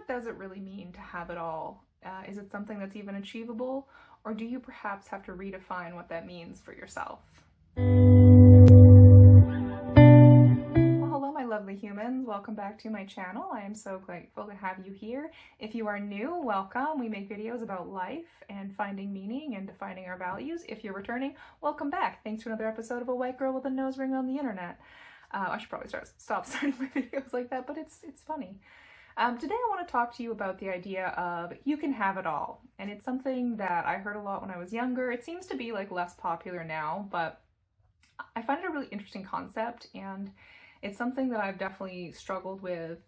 what does it really mean to have it all? Is it something that's even achievable, or do you perhaps have to redefine what that means for yourself? Well, hello, my lovely humans. Welcome back to my channel. I am so grateful to have you here. If you are new, welcome. We make videos about life and finding meaning and defining our values. If you're returning, welcome back. Thanks for another episode of A White Girl with a Nose Ring on the Internet. I should probably stop starting my videos like that, but it's funny. Today I want to talk to you about the idea of you can have it all. And it's something that I heard a lot when I was younger. It seems to be like less popular now, but I find it a really interesting concept, and it's something that I've definitely struggled with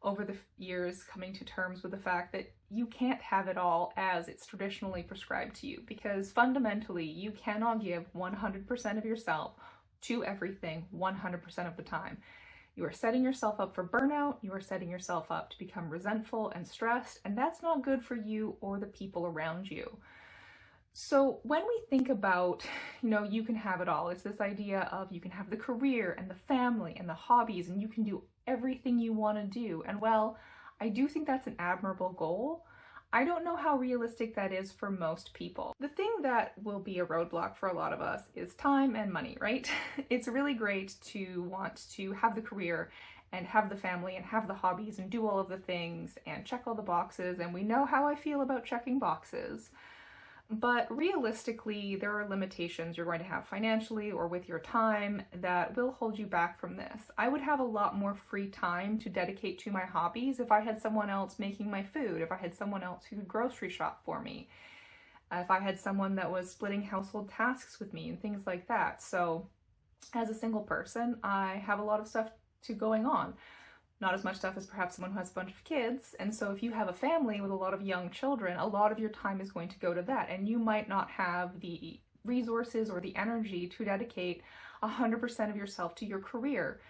over the years, coming to terms with the fact that you can't have it all as it's traditionally prescribed to you, because fundamentally you cannot give 100% of yourself to everything 100% of the time. You are setting yourself up for burnout, you are setting yourself up to become resentful and stressed, and that's not good for you or the people around you. So when we think about, you can have it all, it's this idea of you can have the career and the family and the hobbies and you can do everything you want to do. And well, I do think that's an admirable goal. I don't know how realistic that is for most people. The thing that will be a roadblock for a lot of us is time and money, right? It's really great to want to have the career and have the family and have the hobbies and do all of the things and check all the boxes, and we know how I feel about checking boxes. But realistically, there are limitations you're going to have financially or with your time that will hold you back from this. I would have a lot more free time to dedicate to my hobbies if I had someone else making my food, if I had someone else who could grocery shop for me, if I had someone that was splitting household tasks with me and things like that. So as a single person, I have a lot of stuff going on. Not as much stuff as perhaps someone who has a bunch of kids. And so if you have a family with a lot of young children, a lot of your time is going to go to that. And you might not have the resources or the energy to dedicate 100% of yourself to your career.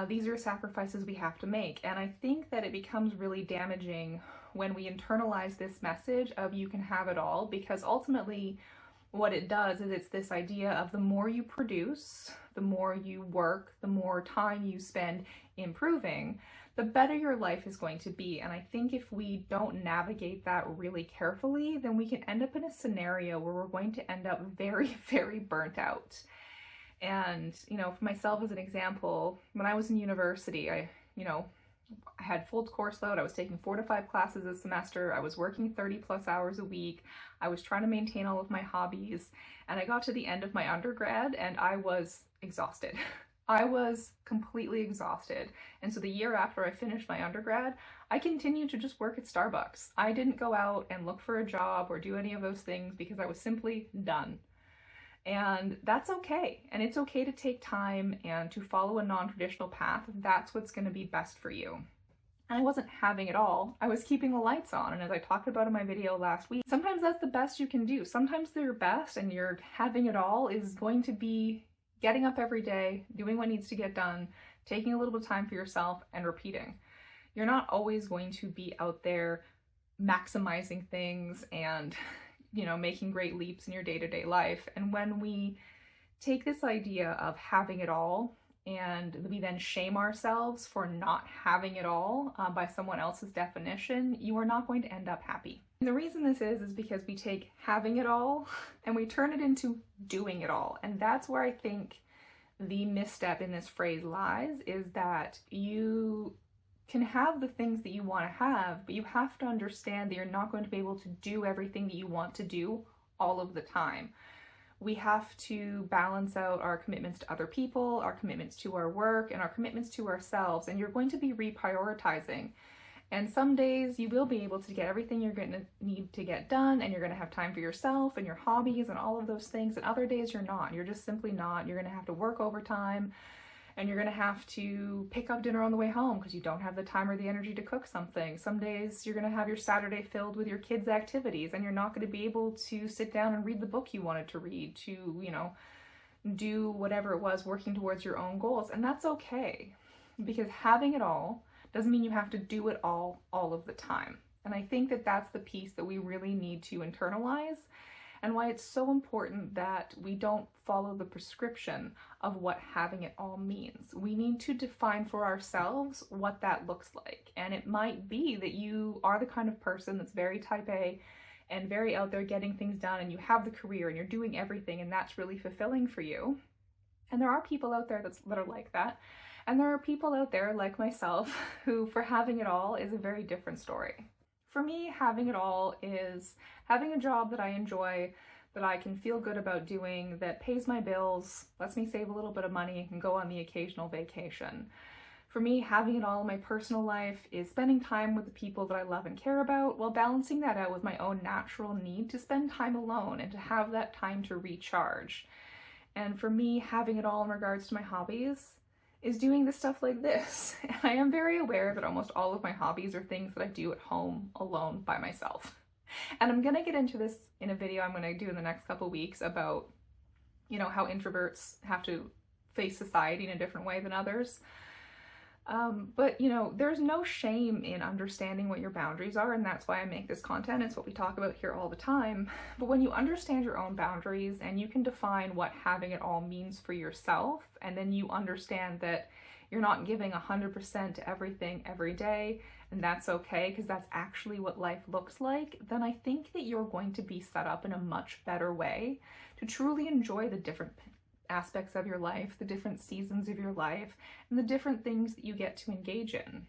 These are sacrifices we have to make. And I think that it becomes really damaging when we internalize this message of you can have it all, because ultimately what it does is it's this idea of the more you produce, the more you work, the more time you spend improving, the better your life is going to be. And I think if we don't navigate that really carefully, then we can end up in a scenario where we're going to end up very, very burnt out. And, for myself as an example, when I was in university, I had full course load. I was taking 4 to 5 classes a semester. I was working 30 plus hours a week. I was trying to maintain all of my hobbies. And I got to the end of my undergrad and I was exhausted. I was completely exhausted. And so the year after I finished my undergrad, I continued to just work at Starbucks. I didn't go out and look for a job or do any of those things because I was simply done. And that's okay. And it's okay to take time and to follow a non-traditional path if that's what's going to be best for you. And I wasn't having it all. I was keeping the lights on. And as I talked about in my video last week, sometimes that's the best you can do. Sometimes your best and your having it all is going to be getting up every day, doing what needs to get done, taking a little bit of time for yourself, and repeating. You're not always going to be out there maximizing things and making great leaps in your day-to-day life. And when we take this idea of having it all and we then shame ourselves for not having it all by someone else's definition, you are not going to end up happy. And the reason this is because we take having it all and we turn it into doing it all. And that's where I think the misstep in this phrase lies, is that you can have the things that you want to have, but you have to understand that you're not going to be able to do everything that you want to do all of the time. We have to balance out our commitments to other people, our commitments to our work, and our commitments to ourselves, and you're going to be reprioritizing. And some days you will be able to get everything you're going to need to get done, and you're going to have time for yourself and your hobbies and all of those things, and other days you're not. You're just simply not. You're going to have to work overtime, and you're going to have to pick up dinner on the way home because you don't have the time or the energy to cook something. Some days you're going to have your Saturday filled with your kids' activities, and you're not going to be able to sit down and read the book you wanted to read, to, do whatever it was, working towards your own goals. And that's okay, because having it all doesn't mean you have to do it all of the time. And I think that that's the piece that we really need to internalize. and why it's so important that we don't follow the prescription of what having it all means. We need to define for ourselves what that looks like. And it might be that you are the kind of person that's very type A and very out there getting things done, and you have the career and you're doing everything, and that's really fulfilling for you. And there are people out there that are like that. And there are people out there like myself who, for having it all, is a very different story. For me, having it all is having a job that I enjoy, that I can feel good about doing, that pays my bills, lets me save a little bit of money, and go on the occasional vacation. For me, having it all in my personal life is spending time with the people that I love and care about, while balancing that out with my own natural need to spend time alone and to have that time to recharge. And for me, having it all in regards to my hobbies is doing the stuff like this. And I am very aware that almost all of my hobbies are things that I do at home alone by myself. And I'm gonna get into this in a video I'm gonna do in the next couple weeks about, how introverts have to face society in a different way than others. But there's no shame in understanding what your boundaries are, and that's why I make this content. It's what we talk about here all the time. But when you understand your own boundaries and you can define what having it all means for yourself, and then you understand that you're not giving 100% to everything every day, and that's okay, because that's actually what life looks like, then I think that you're going to be set up in a much better way to truly enjoy the different aspects of your life, the different seasons of your life, and the different things that you get to engage in.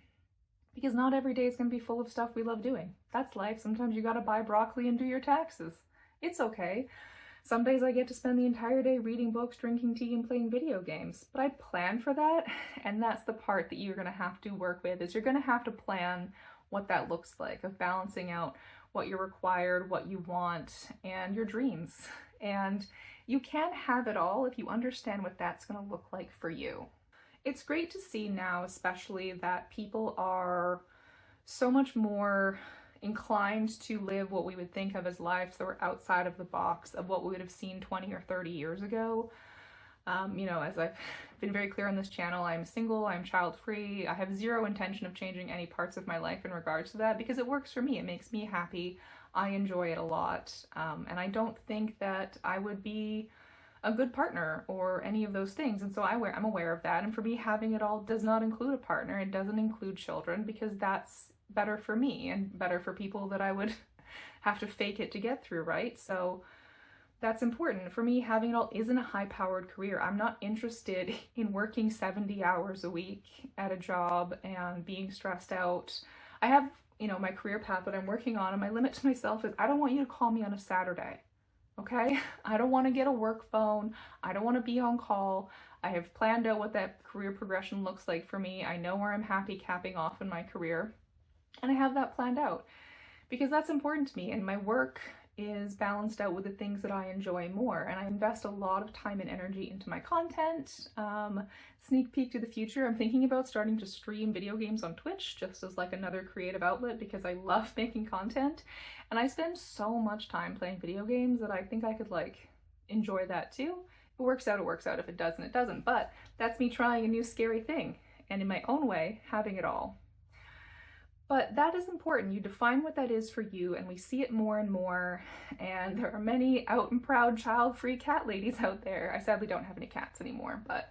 Because not every day is going to be full of stuff we love doing. That's life. Sometimes you got to buy broccoli and do your taxes. It's okay. Some days I get to spend the entire day reading books, drinking tea, and playing video games. But I plan for that, and that's the part that you're going to have to work with, is you're going to have to plan what that looks like, of balancing out what you're required, what you want, and your dreams. And you can't have it all if you understand what that's going to look like for you. It's great to see now, especially, that people are so much more inclined to live what we would think of as lives that were outside of the box of what we would have seen 20 or 30 years ago. As I've been very clear on this channel, I'm single, I'm child-free. I have zero intention of changing any parts of my life in regards to that, because it works for me. It makes me happy. I enjoy it a lot. And I don't think that I would be a good partner or any of those things. And so I'm aware of that. And for me, having it all does not include a partner. It doesn't include children, because that's better for me and better for people that I would have to fake it to get through, right? So that's important. For me, having it all isn't a high-powered career. I'm not interested in working 70 hours a week at a job and being stressed out. I have, my career path that I'm working on, and my limit to myself is I don't want you to call me on a Saturday, okay? I don't want to get a work phone. I don't want to be on call. I have planned out what that career progression looks like for me. I know where I'm happy capping off in my career, and I have that planned out because that's important to me, and my work is balanced out with the things that I enjoy more, and I invest a lot of time and energy into my content. Sneak peek to the future, I'm thinking about starting to stream video games on Twitch just as like another creative outlet, because I love making content, and I spend so much time playing video games that I think I could enjoy that too. If it works out, it works out. If it doesn't, it doesn't. But that's me trying a new scary thing, and in my own way, having it all. But that is important. You define what that is for you, and we see it more and more. And there are many out and proud child-free cat ladies out there. I sadly don't have any cats anymore, but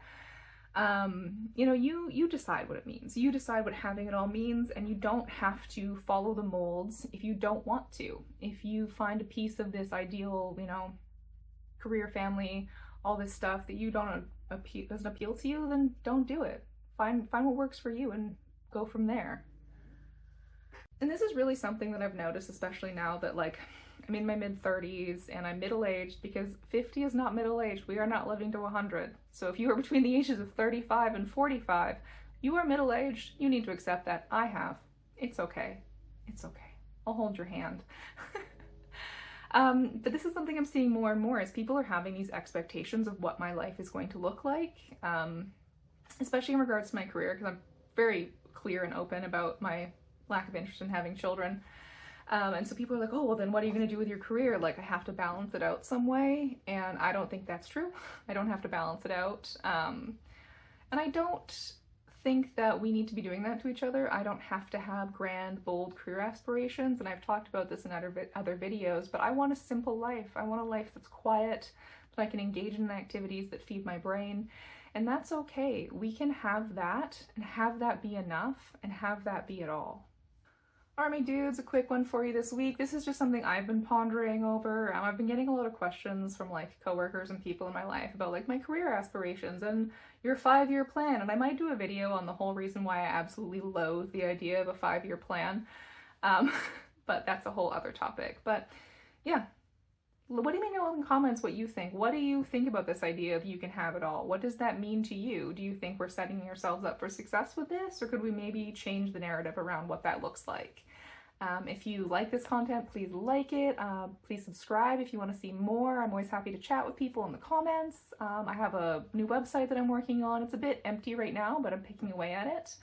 you decide what it means. You decide what having it all means, and you don't have to follow the molds if you don't want to. If you find a piece of this ideal, career, family, all this stuff that you doesn't appeal to you, then don't do it. Find what works for you and go from there. And this is really something that I've noticed, especially now that I'm in my mid-30s and I'm middle-aged, because 50 is not middle-aged. We are not living to 100. So if you are between the ages of 35 and 45, you are middle-aged. You need to accept that. I have. It's okay. It's okay. I'll hold your hand. But this is something I'm seeing more and more, as people are having these expectations of what my life is going to look like, especially in regards to my career, because I'm very clear and open about my lack of interest in having children. And so people are like, oh, well, then what are you going to do with your career? I have to balance it out some way. And I don't think that's true. I don't have to balance it out. And I don't think that we need to be doing that to each other. I don't have to have grand, bold career aspirations, and I've talked about this in other videos, but I want a simple life. I want a life that's quiet, that I can engage in activities that feed my brain, and that's okay. We can have that, and have that be enough, and have that be it all. Army dudes, a quick one for you this week. This is just something I've been pondering over. I've been getting a lot of questions from like coworkers and people in my life about like my career aspirations and your 5-year plan. And I might do a video on the whole reason why I absolutely loathe the idea of a 5-year plan. But that's a whole other topic. But yeah, what do you know in the comments what you think? What do you think about this idea of you can have it all? What does that mean to you? Do you think we're setting ourselves up for success with this, or could we maybe change the narrative around what that looks like? If you like this content, please like it. Please subscribe if you want to see more. I'm always happy to chat with people in the comments. I have a new website that I'm working on. It's a bit empty right now, but I'm picking away at it.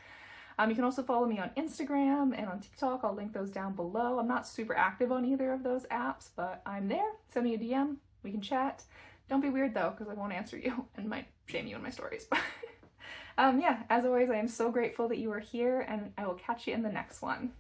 You can also follow me on Instagram and on TikTok. I'll link those down below. I'm not super active on either of those apps, but I'm there. Send me a DM. We can chat. Don't be weird though, because I won't answer you and might shame you in my stories. Yeah, as always, I am so grateful that you are here, and I will catch you in the next one.